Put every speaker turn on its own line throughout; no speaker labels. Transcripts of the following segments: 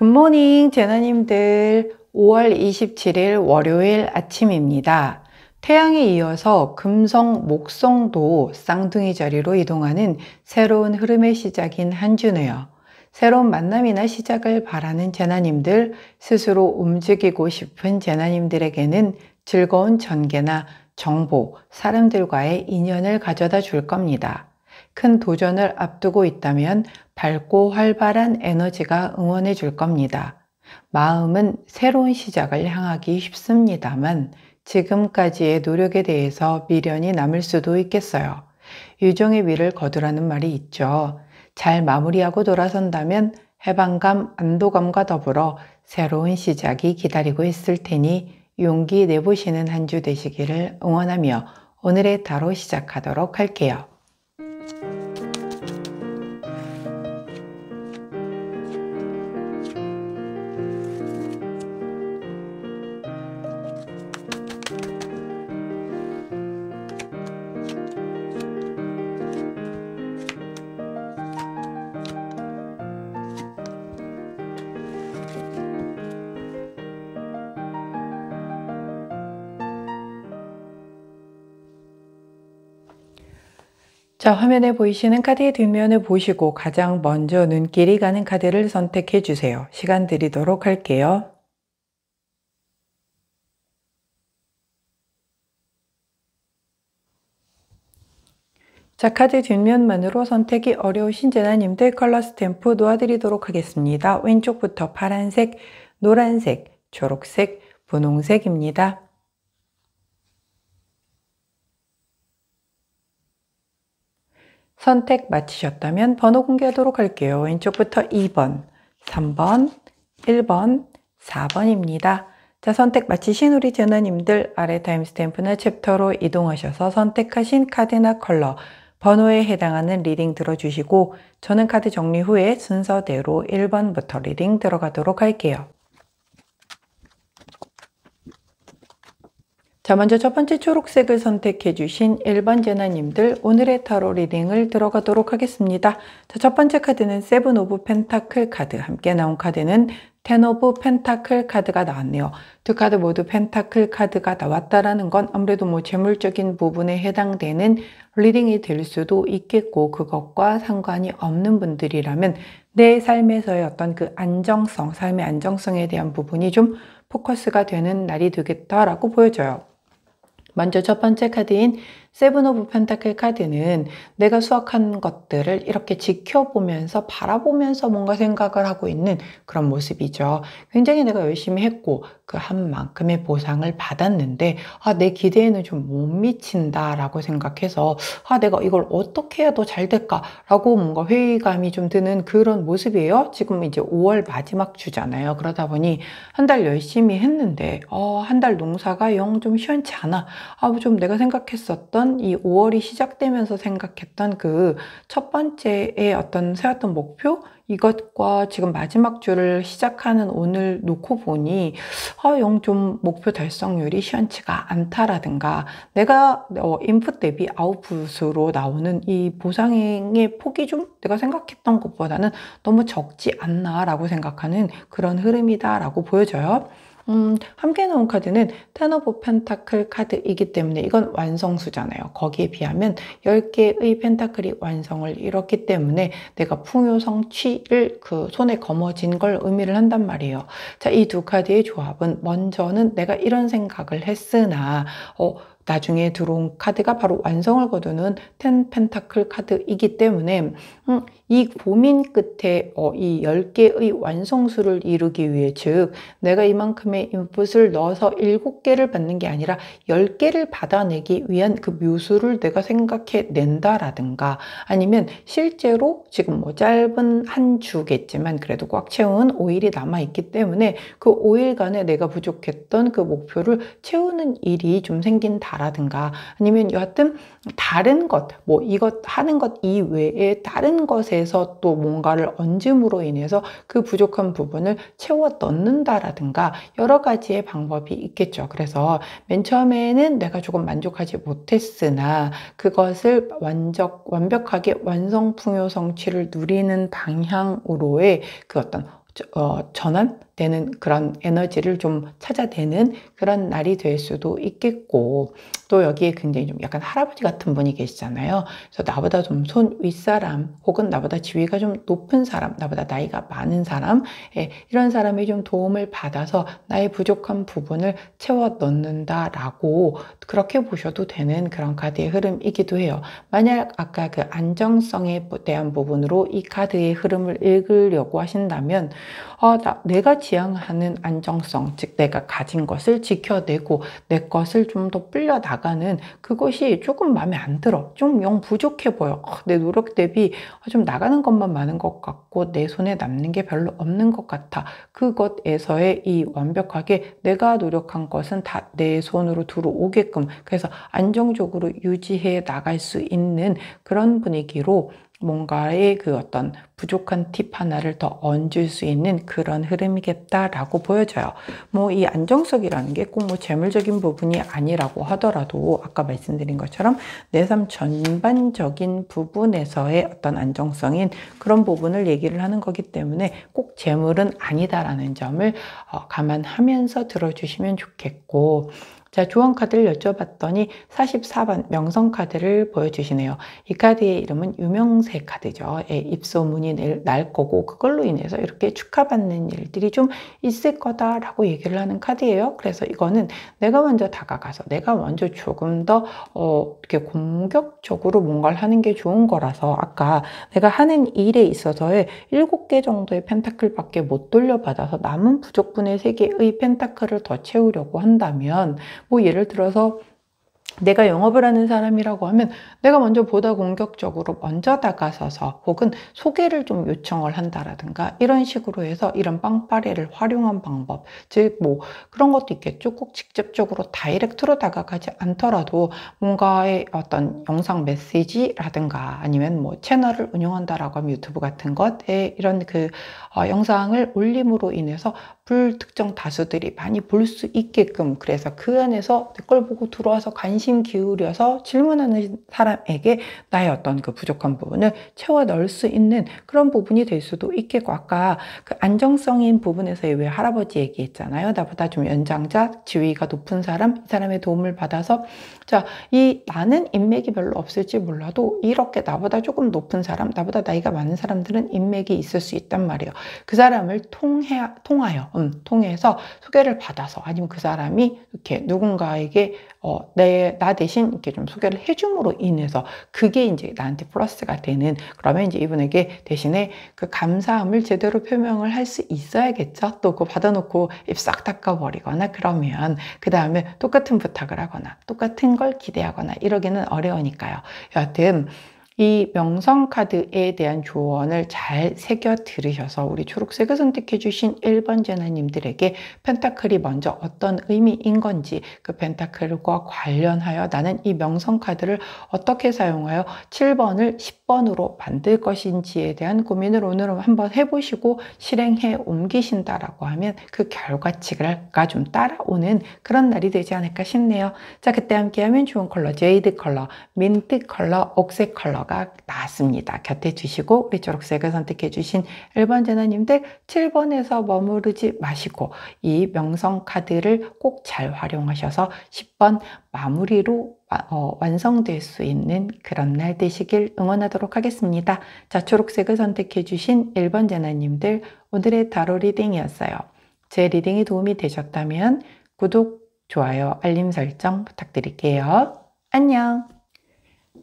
굿모닝 제나님들, 5월 27일 월요일 아침입니다. 태양에 이어서 금성, 목성도 쌍둥이 자리로 이동하는 새로운 흐름의 시작인 한 주네요. 새로운 만남이나 시작을 바라는 제나님들, 스스로 움직이고 싶은 제나님들에게는 즐거운 전개나 정보, 사람들과의 인연을 가져다 줄 겁니다. 큰 도전을 앞두고 있다면 밝고 활발한 에너지가 응원해 줄 겁니다. 마음은 새로운 시작을 향하기 쉽습니다만 지금까지의 노력에 대해서 미련이 남을 수도 있겠어요. 유종의 미를 거두라는 말이 있죠. 잘 마무리하고 돌아선다면 해방감, 안도감과 더불어 새로운 시작이 기다리고 있을 테니 용기 내보시는 한 주 되시기를 응원하며 오늘의 타로 시작하도록 할게요. 자, 화면에 보이시는 카드의 뒷면을 보시고 가장 먼저 눈길이 가는 카드를 선택해 주세요. 시간 드리도록 할게요. 자, 카드 뒷면만으로 선택이 어려우신 제나님들 컬러 스탬프 놓아드리도록 하겠습니다. 왼쪽부터 파란색, 노란색, 초록색, 분홍색입니다. 선택 마치셨다면 번호 공개하도록 할게요. 왼쪽부터 2번, 3번, 1번, 4번입니다. 자, 선택 마치신 우리 제나님들 아래 타임스탬프나 챕터로 이동하셔서 선택하신 카드나 컬러, 번호에 해당하는 리딩 들어주시고 저는 카드 정리 후에 순서대로 1번부터 리딩 들어가도록 할게요. 자, 먼저 첫 번째 초록색을 선택해 주신 1번 제나님들 오늘의 타로 리딩을 들어가도록 하겠습니다. 자, 첫 번째 카드는 세븐 오브 펜타클 카드, 함께 나온 카드는 텐 오브 펜타클 카드가 나왔네요. 두 카드 모두 펜타클 카드가 나왔다라는 건 아무래도 재물적인 부분에 해당되는 리딩이 될 수도 있겠고 그것과 상관이 없는 분들이라면 내 삶에서의 어떤 그 안정성, 삶의 안정성에 대한 부분이 좀 포커스가 되는 날이 되겠다라고 보여져요. 먼저 첫 번째 카드인 세븐 오브 펜타클 카드는 내가 수확한 것들을 이렇게 지켜보면서 바라보면서 뭔가 생각을 하고 있는 그런 모습이죠. 굉장히 내가 열심히 했고 그 한 만큼의 보상을 받았는데 내 기대에는 좀 못 미친다 라고 생각해서 내가 이걸 어떻게 해야 더 잘 될까 라고 뭔가 회의감이 좀 드는 그런 모습이에요. 지금 이제 5월 마지막 주잖아요. 그러다 보니 한 달 열심히 했는데 한 달 농사가 영 좀 시원치 않아. 좀 내가 생각했었던 이 5월이 시작되면서 생각했던 그 첫 번째의 어떤 세웠던 목표 이것과 지금 마지막 주를 시작하는 오늘 놓고 보니 영 좀 목표 달성률이 시원치가 않다라든가 내가 인풋 대비 아웃풋으로 나오는 이 보상의 폭이 좀 내가 생각했던 것보다는 너무 적지 않나라고 생각하는 그런 흐름이다라고 보여져요. 함께 나온 카드는 텐 오브 펜타클 카드이기 때문에 이건 완성수잖아요. 거기에 비하면 10개의 펜타클이 완성을 이뤘기 때문에 내가 풍요성취를 그 손에 거머쥔 걸 의미를 한단 말이에요. 자, 이 두 카드의 조합은 먼저는 내가 이런 생각을 했으나 나중에 들어온 카드가 바로 완성을 거두는 텐 펜타클 카드이기 때문에 이 고민 끝에 이 10개의 완성수를 이루기 위해 즉 내가 이만큼의 인풋을 넣어서 7개를 받는 게 아니라 10개를 받아내기 위한 그 묘수를 내가 생각해 낸다라든가 아니면 실제로 지금 짧은 한 주겠지만 그래도 꽉 채운 5일이 남아있기 때문에 그 5일간에 내가 부족했던 그 목표를 채우는 일이 좀 생긴다라든가 아니면 여하튼 다른 것, 이것 하는 것 이외에 다른 것에서 또 뭔가를 얹음으로 인해서 그 부족한 부분을 채워 넣는다라든가 여러 가지의 방법이 있겠죠. 그래서 맨 처음에는 내가 조금 만족하지 못했으나 그것을 완벽하게 완성풍요성취를 누리는 방향으로의 그 어떤 전환되는 그런 에너지를 좀 찾아내는 그런 날이 될 수도 있겠고, 또 여기에 굉장히 좀 약간 할아버지 같은 분이 계시잖아요. 그래서 나보다 좀 손 윗사람, 혹은 나보다 지위가 좀 높은 사람, 나보다 나이가 많은 사람, 이런 사람이 좀 도움을 받아서 나의 부족한 부분을 채워 넣는다라고 그렇게 보셔도 되는 그런 카드의 흐름이기도 해요. 만약 아까 그 안정성에 대한 부분으로 이 카드의 흐름을 읽으려고 하신다면, 내가 지향하는 안정성, 즉 내가 가진 것을 지켜내고 내 것을 좀 더 불려 나가는 그것이 조금 마음에 안 들어. 좀 영 부족해 보여. 내 노력 대비 좀 나가는 것만 많은 것 같고 내 손에 남는 게 별로 없는 것 같아. 그것에서의 이 완벽하게 내가 노력한 것은 다 내 손으로 들어오게끔, 그래서 안정적으로 유지해 나갈 수 있는 그런 분위기로 뭔가의 그 어떤 부족한 팁 하나를 더 얹을 수 있는 그런 흐름이겠다라고 보여져요. 뭐 이 안정성이라는 게 꼭 뭐 재물적인 부분이 아니라고 하더라도 아까 말씀드린 것처럼 내 삶 전반적인 부분에서의 어떤 안정성인 그런 부분을 얘기를 하는 거기 때문에 꼭 재물은 아니다라는 점을 감안하면서 들어주시면 좋겠고, 자, 조언 카드를 여쭤봤더니 44번 명성 카드를 보여주시네요. 이 카드의 이름은 유명세 카드죠. 입소문이 날 거고 그걸로 인해서 이렇게 축하받는 일들이 좀 있을 거다라고 얘기를 하는 카드예요. 그래서 이거는 내가 먼저 다가가서 내가 먼저 조금 더 이렇게 공격적으로 뭔가를 하는 게 좋은 거라서, 아까 내가 하는 일에 있어서의 7개 정도의 펜타클밖에 못 돌려받아서 남은 부족분의 3개의 펜타클을 더 채우려고 한다면, 뭐 예를 들어서 내가 영업을 하는 사람이라고 하면 내가 먼저 보다 공격적으로 먼저 다가서서 혹은 소개를 좀 요청을 한다라든가 이런 식으로 해서 이런 빵빠레를 활용한 방법, 즉 뭐 그런 것도 있겠죠. 꼭 직접적으로 다이렉트로 다가가지 않더라도 뭔가의 어떤 영상 메시지라든가 아니면 뭐 채널을 운영한다라고 하면 유튜브 같은 것에 이런 그 영상을 올림으로 인해서 불특정 다수들이 많이 볼 수 있게끔, 그래서 그 안에서 내 걸 보고 들어와서 관심 기울여서 질문하는 사람에게 나의 어떤 그 부족한 부분을 채워 넣을 수 있는 그런 부분이 될 수도 있겠고, 아까 그 안정성인 부분에서 왜 할아버지 얘기했잖아요. 나보다 좀 연장자, 지위가 높은 사람, 이 사람의 도움을 받아서, 자, 이 나는 인맥이 별로 없을지 몰라도 이렇게 나보다 조금 높은 사람, 나보다 나이가 많은 사람들은 인맥이 있을 수 있단 말이에요. 그 사람을 통해서 소개를 받아서, 아니면 그 사람이 이렇게 누군가에게 나 대신 이렇게 좀 소개를 해줌으로 인해서 그게 이제 나한테 플러스가 되는, 그러면 이제 이분에게 대신에 그 감사함을 제대로 표명을 할 수 있어야겠죠. 또 그거 받아놓고 입 싹 닦아버리거나 그러면 그 다음에 똑같은 부탁을 하거나 똑같은 걸 기대하거나 이러기는 어려우니까요. 여하튼 이 명성 카드에 대한 조언을 잘 새겨 들으셔서 우리 초록색을 선택해 주신 1번 제나님들에게 펜타클이 먼저 어떤 의미인 건지, 그 펜타클과 관련하여 나는 이 명성 카드를 어떻게 사용하여 7번을 10번으로 만들 것인지에 대한 고민을 오늘 한번 해보시고 실행해 옮기신다라고 하면 그 결과치가 좀 따라오는 그런 날이 되지 않을까 싶네요. 자, 그때 함께하면 좋은 컬러 제이드 컬러, 민트 컬러, 옥색 컬러 나왔습니다. 곁에 주시고 우리 초록색을 선택해 주신 1번 제나님들 7번에서 머무르지 마시고 이 명성 카드를 꼭 잘 활용하셔서 10번 마무리로 완성될 수 있는 그런 날 되시길 응원하도록 하겠습니다. 자, 초록색을 선택해 주신 1번 제나님들 오늘의 타로 리딩이었어요. 제 리딩이 도움이 되셨다면 구독, 좋아요, 알림 설정 부탁드릴게요. 안녕!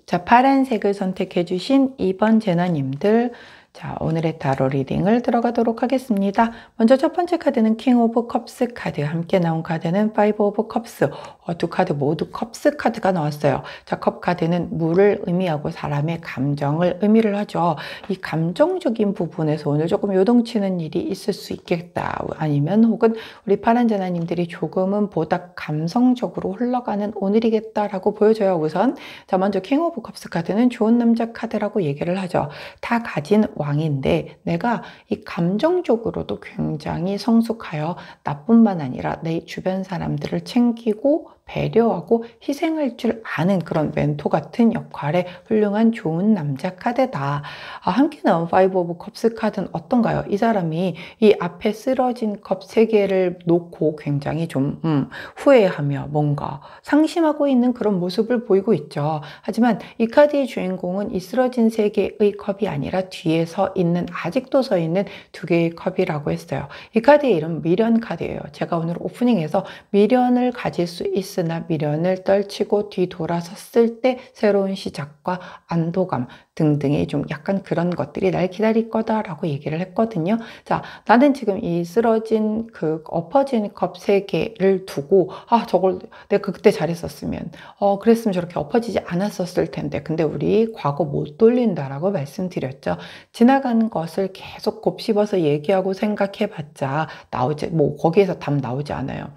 자, 파란색을 선택해 주신 2번 제나님들, 자, 오늘의 타로 리딩을 들어가도록 하겠습니다. 먼저 첫 번째 카드는 킹 오브 컵스 카드, 함께 나온 카드는 파이브 오브 컵스, 두 카드 모두 컵스 카드가 나왔어요. 자, 컵 카드는 물을 의미하고 사람의 감정을 의미를 하죠. 이 감정적인 부분에서 오늘 조금 요동치는 일이 있을 수 있겠다. 아니면 혹은 우리 파란 제나님들이 조금은 보다 감성적으로 흘러가는 오늘이겠다라고 보여져요. 우선 자, 먼저 킹 오브 컵스 카드는 좋은 남자 카드라고 얘기를 하죠. 다 가진 왕인데 내가 이 감정적으로도 굉장히 성숙하여 나뿐만 아니라 내 주변 사람들을 챙기고 배려하고 희생할 줄 아는 그런 멘토 같은 역할의 훌륭한 좋은 남자 카드다. 함께 나온 파이브 오브 컵스 카드는 어떤가요? 이 사람이 이 앞에 쓰러진 컵 3개를 놓고 굉장히 좀 후회하며 뭔가 상심하고 있는 그런 모습을 보이고 있죠. 하지만 이 카드의 주인공은 이 쓰러진 3개의 컵이 아니라 뒤에 서 있는, 아직도 서 있는 2개의 컵이라고 했어요. 이 카드의 이름 미련 카드예요. 제가 오늘 오프닝에서 미련을 가질 수 있으나 미련을 떨치고 뒤돌아섰을 때 새로운 시작과 안도감 등등의 좀 약간 그런 것들이 날 기다릴 거다라고 얘기를 했거든요. 자, 나는 지금 이 쓰러진 그 엎어진 컵 3개를 두고 저걸 내가 그때 잘했었으면 그랬으면 저렇게 엎어지지 않았었을 텐데, 근데 우리 과거 못 돌린다라고 말씀드렸죠. 지나간 것을 계속 곱씹어서 얘기하고 생각해 봤자 거기에서 답 나오지 않아요.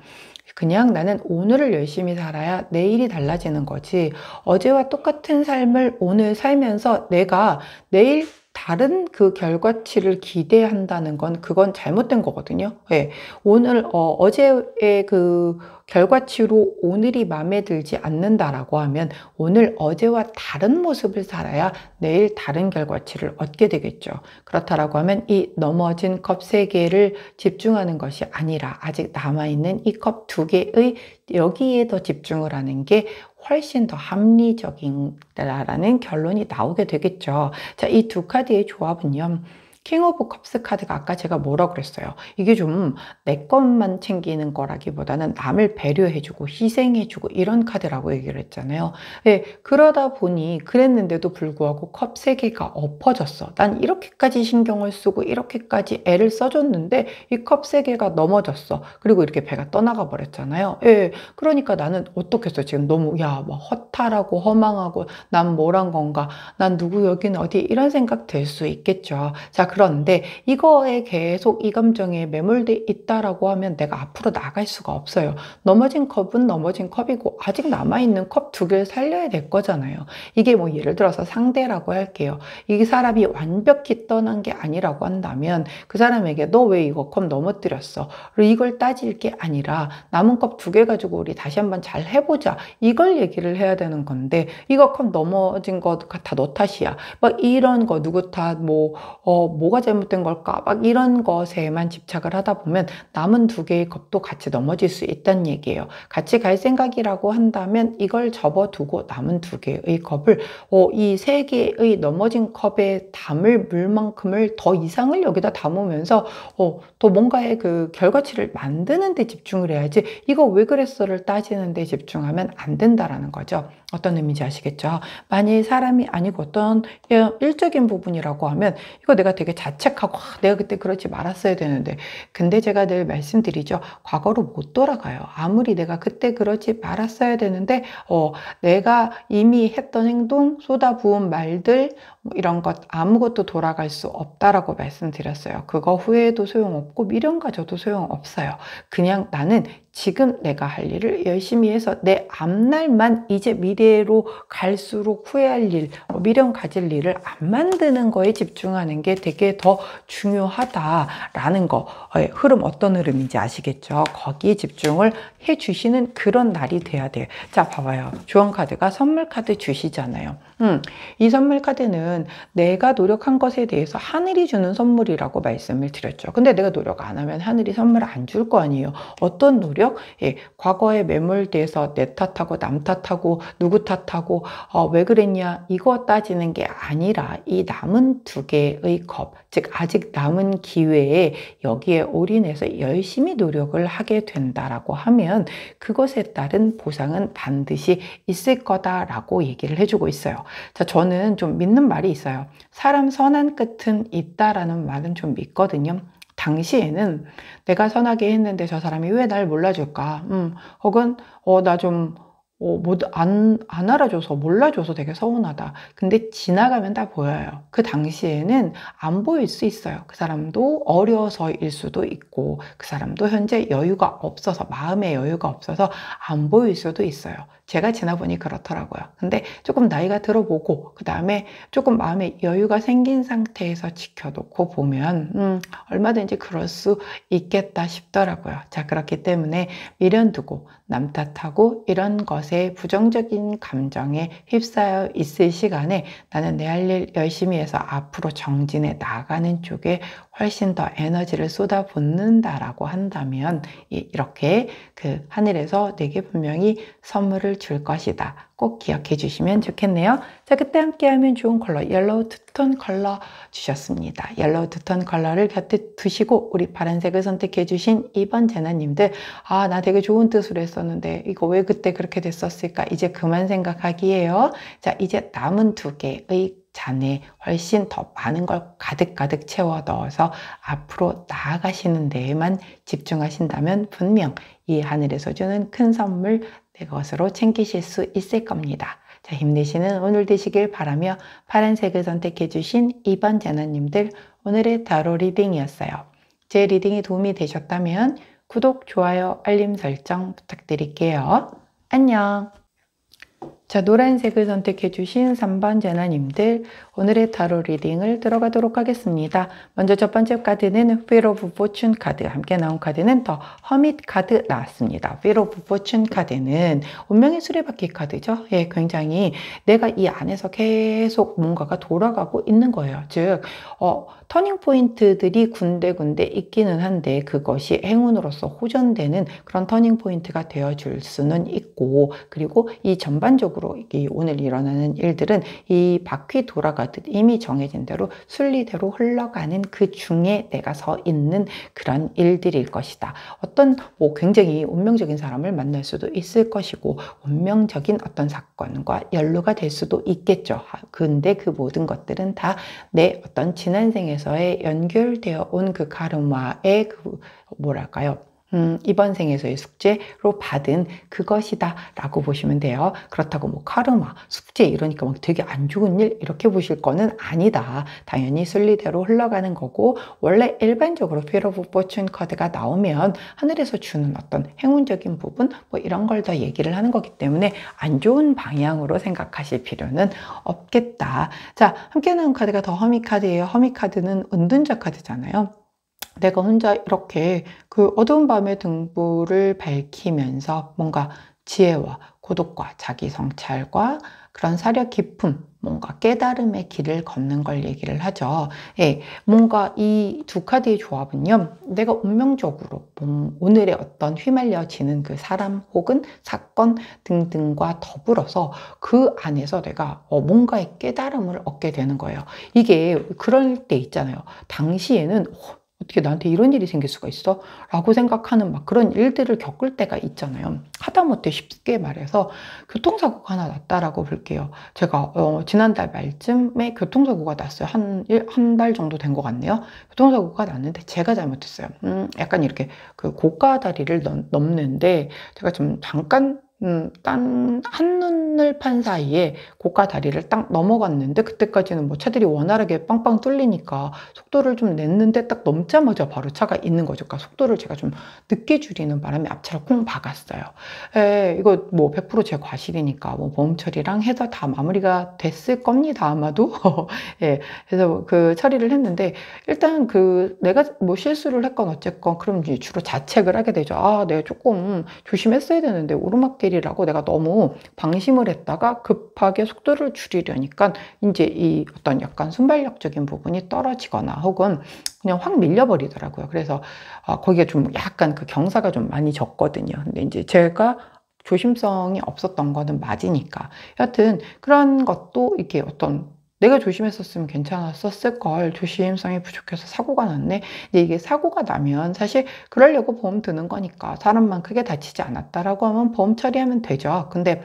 그냥 나는 오늘을 열심히 살아야 내일이 달라지는 거지, 어제와 똑같은 삶을 오늘 살면서 내가 내일 다른 그 결과치를 기대한다는 건 그건 잘못된 거거든요. 예. 어제의 그 결과치로 오늘이 마음에 들지 않는다라고 하면 오늘 어제와 다른 모습을 살아야 내일 다른 결과치를 얻게 되겠죠. 그렇다라고 하면 이 넘어진 컵 3개를 집중하는 것이 아니라 아직 남아있는 이 컵 2개의 여기에 더 집중을 하는 게 훨씬 더 합리적이다라는 결론이 나오게 되겠죠. 자, 이 두 카드의 조합은요. 킹 오브 컵스 카드가 아까 제가 뭐라고 그랬어요? 이게 좀 내 것만 챙기는 거라기보다는 남을 배려해주고 희생해주고 이런 카드라고 얘기를 했잖아요. 네, 그러다 보니 그랬는데도 불구하고 컵 3개가 엎어졌어. 난 이렇게까지 신경을 쓰고 이렇게까지 애를 써줬는데 이 컵 3개가 넘어졌어. 그리고 이렇게 배가 떠나가 버렸잖아요. 예, 그러니까 나는 어떻겠어? 지금 너무 막 허탈하고 허망하고 난 뭘 한 건가? 난 누구 여기는 어디? 이런 생각 들 수 있겠죠. 자, 그런데 이거에 계속 이 감정에 매몰돼 있다라고 하면 내가 앞으로 나갈 수가 없어요. 넘어진 컵은 넘어진 컵이고 아직 남아있는 컵 2개를 살려야 될 거잖아요. 이게 뭐 예를 들어서 상대라고 할게요. 이 사람이 완벽히 떠난 게 아니라고 한다면 그 사람에게 너 왜 이거 컵 넘어뜨렸어? 이걸 따질 게 아니라 남은 컵 2개 가지고 우리 다시 한번 잘 해보자. 이걸 얘기를 해야 되는 건데, 이거 컵 넘어진 거 다 너 탓이야. 막 이런 거 누구 탓, 뭐가 잘못된 걸까? 막 이런 것에만 집착을 하다 보면 남은 2개의 컵도 같이 넘어질 수 있다는 얘기예요. 같이 갈 생각이라고 한다면 이걸 접어두고 남은 2개의 컵을 이 3개의 넘어진 컵에 담을 물만큼을 더 이상을 여기다 담으면서 또 뭔가의 그 결과치를 만드는 데 집중을 해야지, 이거 왜 그랬어를 따지는 데 집중하면 안 된다라는 거죠. 어떤 의미인지 아시겠죠? 만일 사람이 아니고 어떤 일적인 부분이라고 하면 이거 내가 되게 자책하고 내가 그때 그러지 말았어야 되는데, 근데 제가 늘 말씀드리죠. 과거로 못 돌아가요. 아무리 내가 그때 그러지 말았어야 되는데 내가 이미 했던 행동, 쏟아부은 말들 이런 것 아무것도 돌아갈 수 없다라고 말씀드렸어요. 그거 후회해도 소용없고 미련 가져도 소용없어요. 그냥 나는 지금 내가 할 일을 열심히 해서 내 앞날만, 이제 미래로 갈수록 후회할 일, 미련 가질 일을 안 만드는 거에 집중하는 게 되게 더 중요하다라는 거. 흐름 어떤 흐름인지 아시겠죠? 거기에 집중을 해 주시는 그런 날이 돼야 돼요. 자, 봐봐요. 주원 카드가 선물 카드 주시잖아요. 이 선물 카드는 내가 노력한 것에 대해서 하늘이 주는 선물이라고 말씀을 드렸죠. 근데 내가 노력 안 하면 하늘이 선물 안 줄 거 아니에요. 어떤 노력? 과거에 매몰돼서 내 탓하고 남 탓하고 누구 탓하고 왜 그랬냐 이거 따지는 게 아니라 이 남은 2개의 컵, 즉 아직 남은 기회에 여기에 올인해서 열심히 노력을 하게 된다라고 하면 그것에 따른 보상은 반드시 있을 거다라고 얘기를 해주고 있어요. 자, 저는 좀 믿는 말이 있어요. 사람 선한 끝은 있다라는 말은 좀 믿거든요. 당시에는 내가 선하게 했는데 저 사람이 왜 날 몰라줄까? 혹은 나 좀 안 알아줘서 몰라줘서 되게 서운하다. 근데 지나가면 다 보여요. 그 당시에는 안 보일 수 있어요. 그 사람도 어려서일 수도 있고 그 사람도 현재 여유가 없어서, 마음의 여유가 없어서 안 보일 수도 있어요. 제가 지나보니 그렇더라고요. 근데 조금 나이가 들어보고 그 다음에 조금 마음에 여유가 생긴 상태에서 지켜놓고 보면 얼마든지 그럴 수 있겠다 싶더라고요. 자, 그렇기 때문에 미련 두고 남 탓하고 이런 것에 부정적인 감정에 휩싸여 있을 시간에 나는 내 할 일 열심히 해서 앞으로 정진해 나가는 쪽에 훨씬 더 에너지를 쏟아붓는다라고 한다면 이렇게 그 하늘에서 내게 분명히 선물을 줄 것이다. 꼭 기억해 주시면 좋겠네요. 자, 그때 함께하면 좋은 컬러 옐로우 투톤 컬러 주셨습니다. 옐로우 투톤 컬러를 곁에 두시고 우리 파란색을 선택해 주신 2번 제나님들, 아, 나 되게 좋은 뜻으로 했었는데 이거 왜 그때 그렇게 됐었을까? 이제 그만 생각하기예요. 자, 이제 남은 2개의 잔에 훨씬 더 많은 걸 가득가득 채워 넣어서 앞으로 나아가시는 데에만 집중하신다면 분명 이 하늘에서 주는 큰 선물 내 것으로 챙기실 수 있을 겁니다. 자, 힘내시는 오늘 되시길 바라며 파란색을 선택해 주신 2번 제나님들, 오늘의 타로 리딩이었어요. 제 리딩이 도움이 되셨다면 구독, 좋아요, 알림 설정 부탁드릴게요. 안녕. 자, 노란색을 선택해 주신 3번 제나님들, 오늘의 타로 리딩을 들어가도록 하겠습니다. 먼저 첫 번째 카드는 Wheel of Fortune 카드, 함께 나온 카드는 The Hermit 카드 나왔습니다. Wheel of Fortune 카드는 운명의 수레바퀴 카드죠. 예, 굉장히 내가 이 안에서 계속 뭔가가 돌아가고 있는 거예요. 즉, 터닝 포인트들이 군데군데 있기는 한데 그것이 행운으로서 호전되는 그런 터닝 포인트가 되어줄 수는 있고, 그리고 이 전반적으로 오늘 일어나는 일들은 이 바퀴 돌아가듯 이미 정해진 대로 순리대로 흘러가는 그 중에 내가 서 있는 그런 일들일 것이다. 어떤 굉장히 운명적인 사람을 만날 수도 있을 것이고 운명적인 어떤 사건과 연루가 될 수도 있겠죠. 근데 그 모든 것들은 다 내 어떤 지난 생에서의 연결되어 온 그 카르마의 뭐랄까요? 이번 생에서의 숙제로 받은 그것이다 라고 보시면 돼요. 그렇다고 뭐 카르마, 숙제 이러니까 막 되게 안 좋은 일 이렇게 보실 거는 아니다. 당연히 순리대로 흘러가는 거고, 원래 일반적으로 Wheel of Fortune 카드가 나오면 하늘에서 주는 어떤 행운적인 부분 뭐 이런 걸 더 얘기를 하는 거기 때문에 안 좋은 방향으로 생각하실 필요는 없겠다. 자, 함께 나온 카드가 더 허미 카드예요. 허미 카드는 은둔자 카드잖아요. 내가 혼자 이렇게 그 어두운 밤의 등불을 밝히면서 뭔가 지혜와 고독과 자기 성찰과 그런 사려 깊음, 뭔가 깨달음의 길을 걷는 걸 얘기를 하죠. 예, 뭔가 이 두 카드의 조합은요, 내가 운명적으로 오늘의 어떤 휘말려지는 그 사람 혹은 사건 등등과 더불어서 그 안에서 내가 뭔가의 깨달음을 얻게 되는 거예요. 이게 그럴 때 있잖아요. 당시에는 어떻게 나한테 이런 일이 생길 수가 있어? 라고 생각하는 막 그런 일들을 겪을 때가 있잖아요. 하다못해 쉽게 말해서 교통사고가 하나 났다라고 볼게요. 제가 지난달 말쯤에 교통사고가 났어요. 한 달 정도 된 것 같네요. 교통사고가 났는데 제가 잘못했어요. 약간 이렇게 그 고가 다리를 넘는데 제가 좀 잠깐 딴 한눈을 판 사이에 고가 다리를 딱 넘어갔는데, 그때까지는 뭐 차들이 원활하게 빵빵 뚫리니까 속도를 좀 냈는데 딱 넘자마자 바로 차가 있는 거죠. 그러니까 속도를 제가 좀 늦게 줄이는 바람에 앞차를 콩 박았어요. 이거 뭐 100% 제 과실이니까 뭐 보험 처리랑 해서 다 마무리가 됐을 겁니다, 아마도. 예, 그래서 그 처리를 했는데, 일단 내가 뭐 실수를 했건 어쨌건 그럼 이제 주로 자책을 하게 되죠. 아, 내가 조금 조심했어야 되는데 오르막길이라고 내가 너무 방심을 했다가 급하게 속도를 줄이려니까 이제 이 어떤 약간 순발력적인 부분이 떨어지거나 혹은 그냥 확 밀려버리더라고요. 그래서 거기에 좀 약간 그 경사가 좀 많이 졌거든요. 근데 이제 제가 조심성이 없었던 거는 맞으니까. 여하튼 그런 것도 이렇게 어떤 내가 조심했었으면 괜찮았었을 걸, 조심성이 부족해서 사고가 났네. 근데 이게 사고가 나면 사실 그러려고 보험 드는 거니까 사람만 크게 다치지 않았다라고 하면 보험 처리하면 되죠. 근데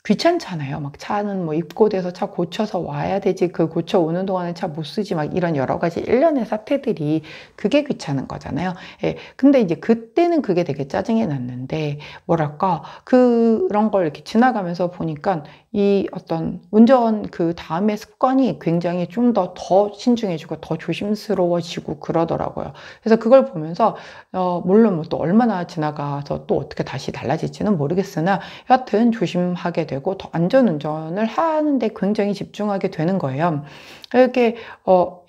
귀찮잖아요. 막 차는 뭐 입고돼서 차 고쳐서 와야 되지, 그 고쳐 오는 동안에 차 못 쓰지, 막 이런 여러 가지 일련의 사태들이 그게 귀찮은 거잖아요. 예. 근데 이제 그때는 그게 되게 짜증이 났는데, 뭐랄까, 그런 걸 이렇게 지나가면서 보니까 이 어떤 운전 그 다음의 습관이 굉장히 좀 더 신중해지고 더 조심스러워지고 그러더라고요. 그래서 그걸 보면서 물론 뭐 또 얼마나 지나가서 또 어떻게 다시 달라질지는 모르겠으나 여하튼 조심하게 되고 더 안전운전을 하는데 굉장히 집중하게 되는 거예요. 이렇게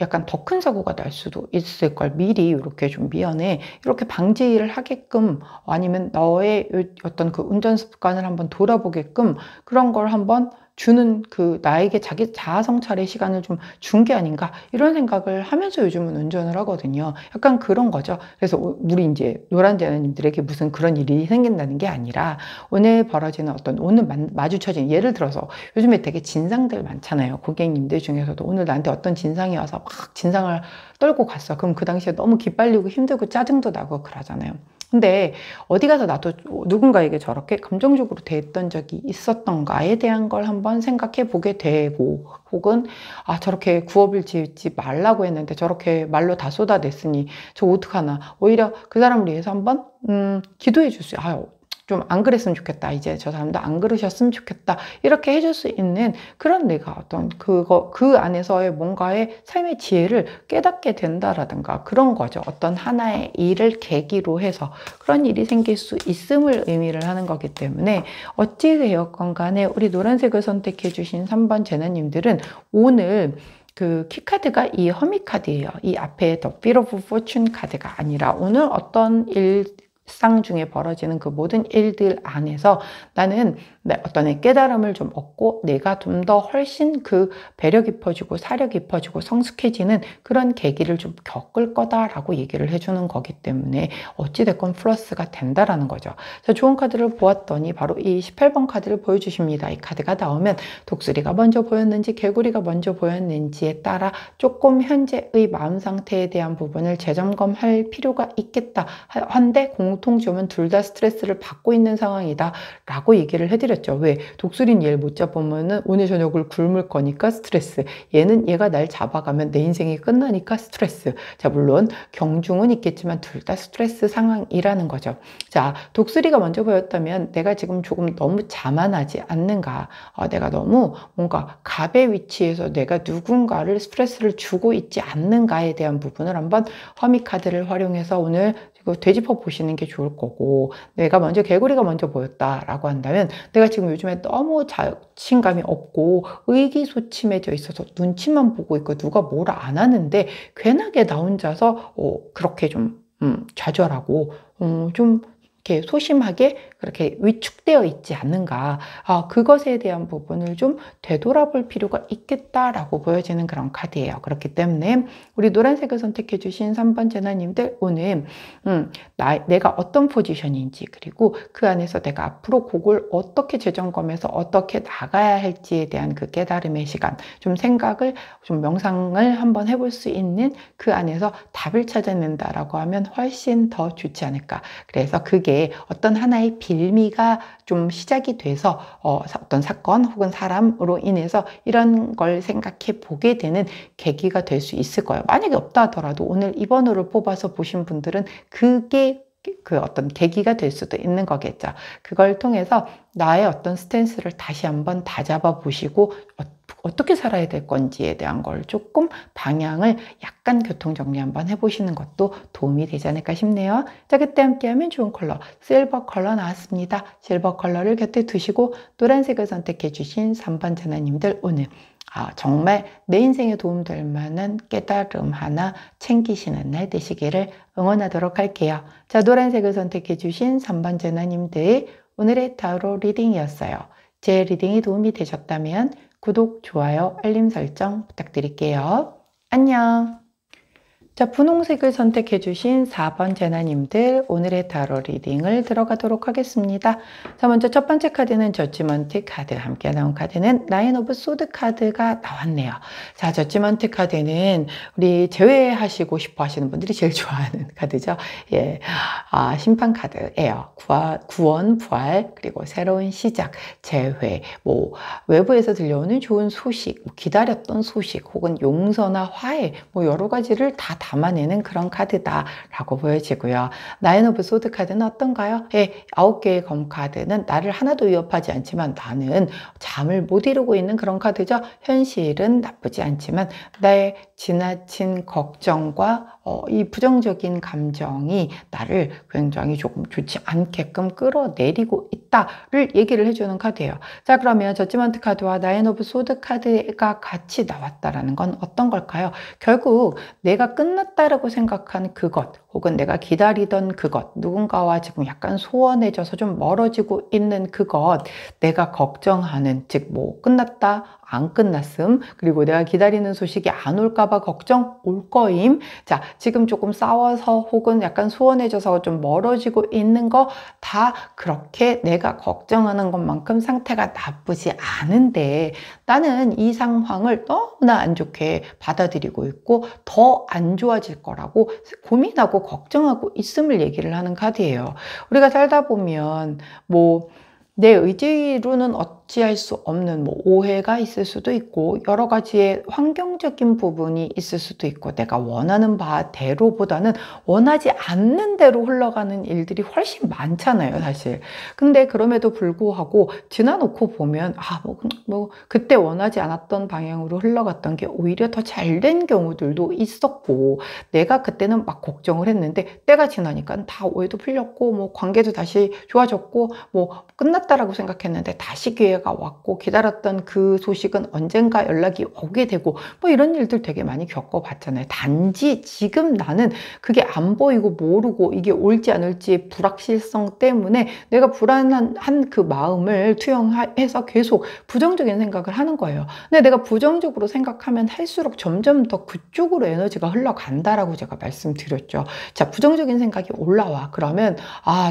약간 더 큰 사고가 날 수도 있을 걸 미리 이렇게 좀 미연에 이렇게 방지를 하게끔 아니면 너의 어떤 그 운전 습관을 한번 돌아보게끔 그런 걸 한번 주는 그 나에게 자기 자아 성찰의 시간을 좀 준 게 아닌가 이런 생각을 하면서 요즘은 운전을 하거든요. 약간 그런 거죠. 그래서 우리 이제 노란 제나님들에게 무슨 그런 일이 생긴다는 게 아니라 오늘 벌어지는 어떤 오늘 마주쳐진 예를 들어서 요즘에 되게 진상들 많잖아요. 고객님들 중에서도 오늘 나한테 어떤 진상이 와서 막 진상을 떨고 갔어. 그럼 그 당시에 너무 기빨리고 힘들고 짜증도 나고 그러잖아요. 근데 어디 가서 나도 누군가에게 저렇게 감정적으로 대했던 적이 있었던가에 대한 걸 한번 생각해 보게 되고 혹은 저렇게 구업을 짓지 말라고 했는데 저렇게 말로 다 쏟아냈으니 저 어떡하나 오히려 그 사람을 위해서 한번 기도해 줄 수 좀 안 그랬으면 좋겠다. 이제 저 사람도 안 그러셨으면 좋겠다. 이렇게 해줄 수 있는 그런 내가 어떤 그 안에서의 뭔가의 삶의 지혜를 깨닫게 된다라든가 그런 거죠. 어떤 하나의 일을 계기로 해서 그런 일이 생길 수 있음을 의미를 하는 거기 때문에 어찌 되었건 간에 우리 노란색을 선택해 주신 3번 제나님들은 오늘 그 키카드가 이 허미 카드예요. 이 앞에 The Wheel of Fortune 카드가 아니라 오늘 어떤 일상 중에 벌어지는 그 모든 일들 안에서 나는 어떤 깨달음을 좀 얻고 내가 좀 더 훨씬 그 배려 깊어지고 사려 깊어지고 성숙해지는 그런 계기를 좀 겪을 거다라고 얘기를 해주는 거기 때문에 어찌됐건 플러스가 된다라는 거죠. 그래서 좋은 카드를 보았더니 바로 이 18번 카드를 보여주십니다. 이 카드가 나오면 독수리가 먼저 보였는지 개구리가 먼저 보였는지에 따라 조금 현재의 마음 상태에 대한 부분을 재점검할 필요가 있겠다. 한데 공통점은 둘 다 스트레스를 받고 있는 상황이다 라고 얘기를 해드렸죠. 왜? 독수리는 얘를 못 잡으면은 오늘 저녁을 굶을 거니까 스트레스. 얘가 날 잡아가면 내 인생이 끝나니까 스트레스. 자, 물론 경중은 있겠지만 둘 다 스트레스 상황이라는 거죠. 자, 독수리가 먼저 보였다면 내가 지금 조금 너무 자만하지 않는가? 내가 너무 뭔가 갑의 위치에서 내가 누군가를 스트레스를 주고 있지 않는가에 대한 부분을 한번 허미 카드를 활용해서 오늘 되짚어 보시는 게 좋을 거고, 내가 먼저 개구리가 먼저 보였다라고 한다면 내가 지금 요즘에 너무 자신감이 없고 의기소침해져 있어서 눈치만 보고 있고 누가 뭐라 안 하는데 괜하게 나 혼자서 그렇게 좀 좌절하고 좀 이렇게 소심하게 그렇게 위축되어 있지 않는가, 그것에 대한 부분을 좀 되돌아볼 필요가 있겠다라고 보여지는 그런 카드예요. 그렇기 때문에 우리 노란색을 선택해 주신 3번 제나님들 오늘 내가 어떤 포지션인지 그리고 그 안에서 내가 앞으로 그걸 어떻게 재점검해서 어떻게 나가야 할지에 대한 그 깨달음의 시간, 좀 생각을 좀 명상을 한번 해볼 수 있는 그 안에서 답을 찾아낸다라고 하면 훨씬 더 좋지 않을까. 그래서 그게 어떤 하나의 빌미가 좀 시작이 돼서 어떤 사건 혹은 사람으로 인해서 이런 걸 생각해 보게 되는 계기가 될 수 있을 거예요. 만약에 없다 하더라도 오늘 2번으로 뽑아서 보신 분들은 그게 그 어떤 계기가 될 수도 있는 거겠죠. 그걸 통해서 나의 어떤 스탠스를 다시 한번 다잡아 보시고 어떻게 살아야 될 건지에 대한 걸 조금 방향을 약간 교통정리 한번 해보시는 것도 도움이 되지 않을까 싶네요. 자, 그때 함께하면 좋은 컬러 실버 컬러 나왔습니다. 실버 컬러를 곁에 두시고 노란색을 선택해 주신 3번 제나님들 오늘 정말 내 인생에 도움될 만한 깨달음 하나 챙기시는 날 되시기를 응원하도록 할게요. 자, 노란색을 선택해 주신 3번 제나님들 오늘의 타로 리딩이었어요. 제 리딩이 도움이 되셨다면 구독, 좋아요, 알림 설정 부탁드릴게요. 안녕! 자, 분홍색을 선택해 주신 4번 제나님들 오늘의 타로 리딩을 들어가도록 하겠습니다. 자, 먼저 첫 번째 카드는 저지먼트 카드, 함께 나온 카드는 나인 오브 소드 카드가 나왔네요. 자, 저지먼트 카드는 우리 제외하시고 싶어 하시는 분들이 제일 좋아하는 카드죠. 예, 심판 카드예요. 구원, 부활, 그리고 새로운 시작, 재회, 뭐 외부에서 들려오는 좋은 소식, 기다렸던 소식, 혹은 용서나 화해, 뭐 여러 가지를 다 담아내는 그런 카드다라고 보여지고요. 나인 오브 소드 카드는 어떤가요? 9개의 검 카드는 나를 하나도 위협하지 않지만 나는 잠을 못 이루고 있는 그런 카드죠. 현실은 나쁘지 않지만 나의 지나친 걱정과 이 부정적인 감정이 나를 굉장히 조금 좋지 않게끔 끌어내리고 있다를 얘기를 해주는 카드예요. 자, 그러면 저지먼트 카드와 나인 오브 소드 카드가 같이 나왔다라는 건 어떤 걸까요? 결국 내가 끝났다라고 생각한 그것, 혹은 내가 기다리던 그것, 누군가와 지금 약간 소원해져서 좀 멀어지고 있는 그것, 내가 걱정하는, 즉 뭐 끝났다, 안 끝났음, 그리고 내가 기다리는 소식이 안 올까봐 걱정, 올 거임. 자, 지금 조금 싸워서 혹은 약간 소원해져서 좀 멀어지고 있는 거 다 그렇게 내가 걱정하는 것만큼 상태가 나쁘지 않은데 나는 이 상황을 너무나 안 좋게 받아들이고 있고 더 안 좋아질 거라고 고민하고 걱정하고 있음을 얘기를 하는 카드예요. 우리가 살다 보면 뭐 내 의지로는 어찌할 수 없는 뭐 오해가 있을 수도 있고 여러 가지의 환경적인 부분이 있을 수도 있고 내가 원하는 바대로보다는 원하지 않는 대로 흘러가는 일들이 훨씬 많잖아요, 사실. 근데 그럼에도 불구하고 지나놓고 보면 그때 원하지 않았던 방향으로 흘러갔던 게 오히려 더 잘 된 경우들도 있었고 내가 그때는 막 걱정을 했는데 때가 지나니까 다 오해도 풀렸고 뭐 관계도 다시 좋아졌고 뭐 끝났다라고 생각했는데 다시 기회가 왔고 기다렸던 그 소식은 언젠가 연락이 오게 되고 뭐 이런 일들 되게 많이 겪어봤잖아요. 단지 지금 나는 그게 안 보이고 모르고 이게 올지 안 올지의 불확실성 때문에 내가 불안한 그 마음을 투영해서 계속 부정적인 생각을 하는 거예요. 근데 내가 부정적으로 생각하면 할수록 점점 더 그쪽으로 에너지가 흘러간다라고 제가 말씀드렸죠. 자, 부정적인 생각이 올라와. 그러면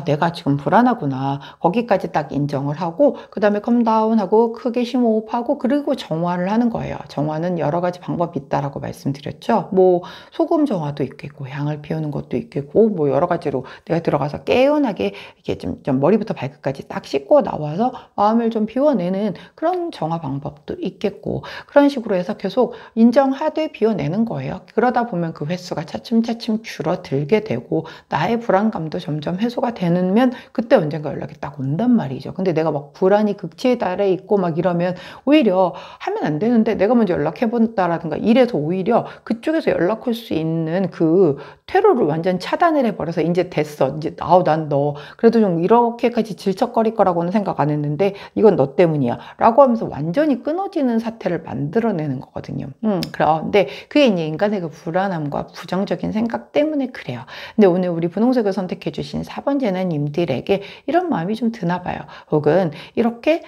내가 지금 불안하구나. 거기까지 딱 인정을 하고 그 다음에 컴다운하고 크게 심호흡하고 그리고 정화를 하는 거예요. 정화는 여러 가지 방법이 있다라고 말씀드렸죠. 뭐 소금 정화도 있겠고 향을 피우는 것도 있겠고 뭐 여러 가지로 내가 들어가서 개운하게 이렇게 좀 머리부터 발끝까지 딱 씻고 나와서 마음을 좀 비워내는 그런 정화 방법도 있겠고 그런 식으로 해서 계속 인정하되 비워내는 거예요. 그러다 보면 그 횟수가 차츰차츰 줄어들게 되고 나의 불안감도 점점 해소가 되면 그때 언젠가 연락이 딱 온단 말이죠. 근데 내가 막 불안이 극치에 달해 있고 막 이러면 오히려 하면 안 되는데 내가 먼저 연락해본다라든가 이래서 오히려 그쪽에서 연락할 수 있는 그 퇴로를 완전 차단을 해버려서 이제 됐어. 이제 난 너 그래도 좀 이렇게까지 질척거릴 거라고는 생각 안 했는데 이건 너 때문이야 라고 하면서 완전히 끊어지는 사태를 만들어내는 거거든요. 그런데 그게 이제 인간의 그 불안함과 부정적인 생각 때문에 그래요. 근데 오늘 우리 분홍색을 선택해 주신 4번 제나님들에게 이런 마음이 좀 드나 봐요. 혹은 이렇게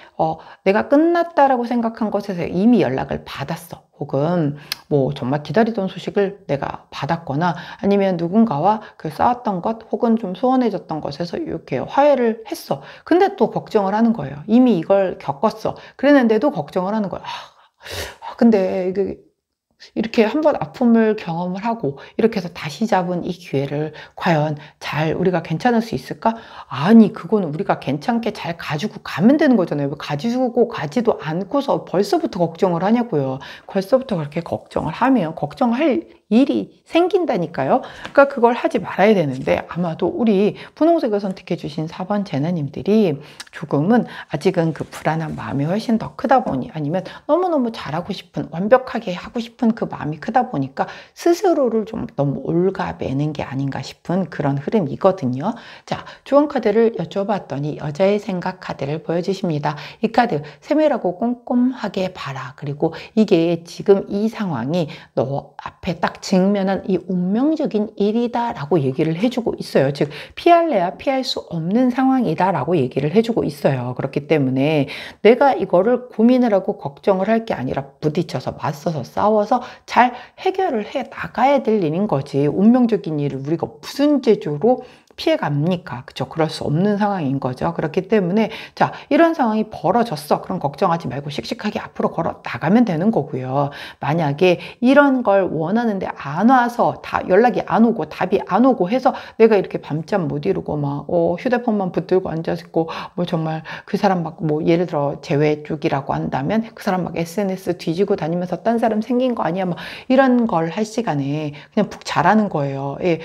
내가 끝났다라고 생각한 것에서 이미 연락을 받았어. 혹은 뭐 정말 기다리던 소식을 내가 받았거나 아니면 누군가와 그 싸웠던 것 혹은 좀 소원해졌던 것에서 이렇게 화해를 했어. 근데 또 걱정을 하는 거예요. 이미 이걸 겪었어. 그랬는데도 걱정을 하는 거야. 근데 이렇게 한번 아픔을 경험을 하고 이렇게 해서 다시 잡은 이 기회를 과연 잘 우리가 괜찮을 수 있을까? 아니, 그거는 우리가 괜찮게 잘 가지고 가면 되는 거잖아요. 왜 가지고 가지도 않고서 벌써부터 걱정을 하냐고요. 벌써부터 그렇게 걱정을 하면 걱정할 일이 생긴다니까요. 그러니까 그걸 하지 말아야 되는데 아마도 우리 분홍색을 선택해 주신 4번 제나님들이 조금은 아직은 그 불안한 마음이 훨씬 더 크다 보니 아니면 너무너무 잘하고 싶은 완벽하게 하고 싶은 그 마음이 크다 보니까 스스로를 좀 너무 올가매는 게 아닌가 싶은 그런 흐름이거든요. 자, 조언 카드를 여쭤봤더니 여자의 생각 카드를 보여주십니다. 이 카드 세밀하고 꼼꼼하게 봐라. 그리고 이게 지금 이 상황이 너 앞에 딱 직면한 이 운명적인 일이다 라고 얘기를 해주고 있어요. 즉 피할래야 피할 수 없는 상황이다 라고 얘기를 해주고 있어요. 그렇기 때문에 내가 이거를 고민을 하고 걱정을 할 게 아니라 부딪혀서 맞서서 싸워서 잘 해결을 해 나가야 될 일인 거지. 운명적인 일을 우리가 무슨 재주로 피해갑니까? 그죠? 그럴 수 없는 상황인 거죠. 그렇기 때문에 자, 이런 상황이 벌어졌어. 그럼 걱정하지 말고 씩씩하게 앞으로 걸어 나가면 되는 거고요. 만약에 이런 걸 원하는데 안 와서 다 연락이 안 오고 답이 안 오고 해서 내가 이렇게 밤잠 못 이루고 막 휴대폰만 붙들고 앉아 있고 뭐 정말 그 사람 막 뭐 예를 들어 재회 쪽이라고 한다면 그 사람 막 SNS 뒤지고 다니면서 딴 사람 생긴 거 아니야? 막 이런 걸 할 시간에 그냥 푹 자라는 거예요. 예.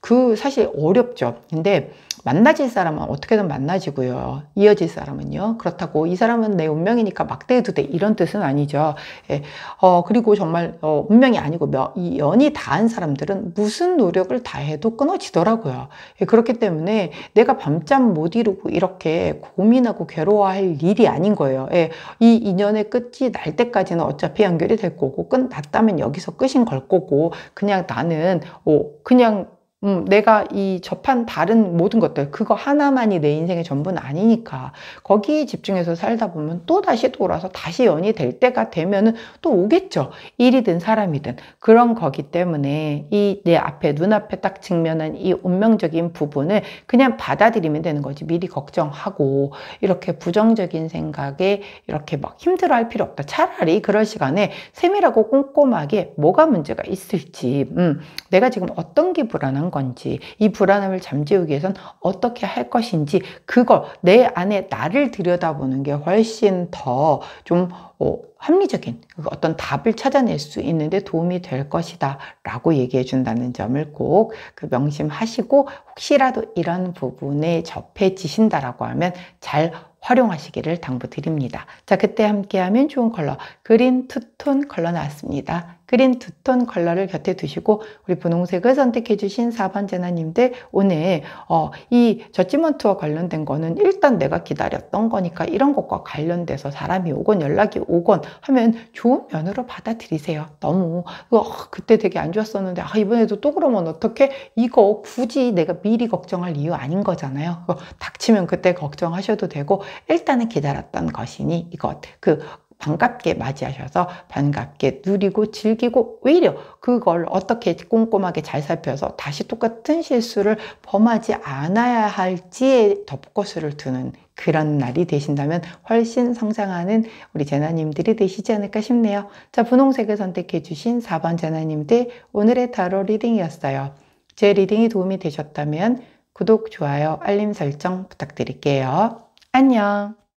그 사실 어렵죠. 근데 만나질 사람은 어떻게든 만나지고요. 이어질 사람은요. 그렇다고 이 사람은 내 운명이니까 막대해도 돼 이런 뜻은 아니죠. 예. 그리고 정말 운명이 아니고 이 연이 닿은 사람들은 무슨 노력을 다해도 끊어지더라고요. 예. 그렇기 때문에 내가 밤잠 못 이루고 이렇게 고민하고 괴로워할 일이 아닌 거예요. 예. 이 인연의 끝이 날 때까지는 어차피 연결이 될 거고 끝났다면 여기서 끝인 걸 거고 그냥 나는 그냥 내가 이 접한 다른 모든 것들 그거 하나만이 내 인생의 전부는 아니니까 거기에 집중해서 살다 보면 또 다시 돌아서 다시 연이 될 때가 되면은 또 오겠죠. 일이든 사람이든 그런 거기 때문에 이 내 앞에 눈앞에 딱 직면한 이 운명적인 부분을 그냥 받아들이면 되는 거지. 미리 걱정하고 이렇게 부정적인 생각에 이렇게 막 힘들어할 필요 없다. 차라리 그럴 시간에 세밀하고 꼼꼼하게 뭐가 문제가 있을지 내가 지금 어떤 게 불안한 건지 이 불안함을 잠재우기 위해선 어떻게 할 것인지 그걸 내 안에 나를 들여다보는 게 훨씬 더 좀 합리적인 어떤 답을 찾아낼 수 있는데 도움이 될 것이다 라고 얘기해 준다는 점을 꼭 명심하시고 혹시라도 이런 부분에 접해지신다라고 하면 잘 활용하시기를 당부드립니다. 자, 그때 함께하면 좋은 컬러 그린 투톤 컬러 나왔습니다. 그린 투톤 컬러를 곁에 두시고 우리 분홍색을 선택해 주신 4번 제나님들 오늘 이 저지먼트와 관련된 거는 일단 내가 기다렸던 거니까 이런 것과 관련돼서 사람이 오건 연락이 오건 하면 좋은 면으로 받아들이세요. 너무 그때 되게 안 좋았었는데 이번에도 또 그러면 어떡해? 이거 굳이 내가 미리 걱정할 이유 아닌 거잖아요. 닥치면 그때 걱정하셔도 되고 일단은 기다렸던 것이니 이것 반갑게 맞이하셔서 반갑게 누리고 즐기고 오히려 그걸 어떻게 꼼꼼하게 잘 살펴서 다시 똑같은 실수를 범하지 않아야 할지에 더 포커스를 두는 그런 날이 되신다면 훨씬 성장하는 우리 제나님들이 되시지 않을까 싶네요. 자, 분홍색을 선택해 주신 4번 제나님들 오늘의 타로 리딩이었어요. 제 리딩이 도움이 되셨다면 구독, 좋아요, 알림 설정 부탁드릴게요. 안녕.